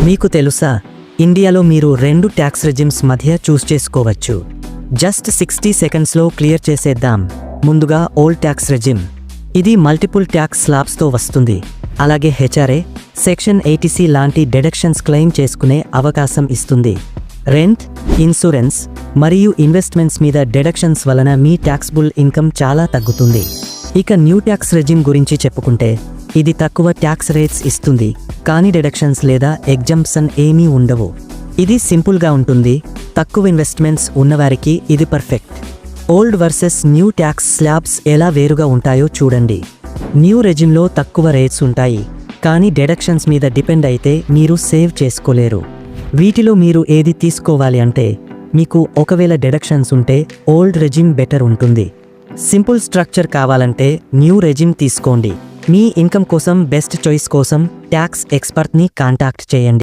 మీకు తెలుసా, ఇండియాలో మీరు 2 ట్యాక్స్ రెజిమ్స్ మధ్య చూస్ చేసుకోవచ్చు. జస్ట్ 60 సెకండ్స్లో క్లియర్ చేసేద్దాం. ముందుగా ఓల్డ్ ట్యాక్స్ రెజిమ్. ఇది మల్టిపుల్ ట్యాక్స్ స్లాబ్స్తో వస్తుంది. అలాగే హెచ్ఆర్ఏ, సెక్షన్ 80C లాంటి డిడక్షన్స్ క్లెయిమ్ చేసుకునే అవకాశం ఇస్తుంది. రెంట్, ఇన్సూరెన్స్ మరియు ఇన్వెస్ట్మెంట్స్ మీద డిడక్షన్స్ వలన మీ ట్యాక్స్బుల్ ఇన్కమ్ చాలా తగ్గుతుంది. ఇక న్యూ ట్యాక్స్ రెజిమ్ గురించి చెప్పుకుంటే, ఇది తక్కువ ట్యాక్స్ రేట్స్ ఇస్తుంది, కానీ డిడక్షన్స్ లేదా ఎగ్జంప్షన్ ఏమీ ఉండవు. ఇది సింపుల్గా ఉంటుంది. తక్కువ ఇన్వెస్ట్మెంట్స్ ఉన్నవారికి ఇది perfect. Old versus new tax slabs ఎలా వేరుగా ఉంటాయో చూడండి. న్యూ రెజిమ్లో తక్కువ రేట్స్ ఉంటాయి, కానీ డిడక్షన్స్ మీద డిపెండ్ అయితే మీరు సేవ్ చేసుకోలేరు. వీటిలో మీరు ఏది తీసుకోవాలి అంటే, మీకు ఒకవేళ డిడక్షన్స్ ఉంటే ఓల్డ్ రెజిమ్ బెటర్ ఉంటుంది. సింపుల్ స్ట్రక్చర్ కావాలంటే న్యూ రెజిమ్ తీసుకోండి. మీ ఇన్కమ్ కోసం బెస్ట్ చాయిస్ కోసం ట్యాక్స్ ఎక్స్పర్ట్ని కాంటాక్ట్ చేయండి.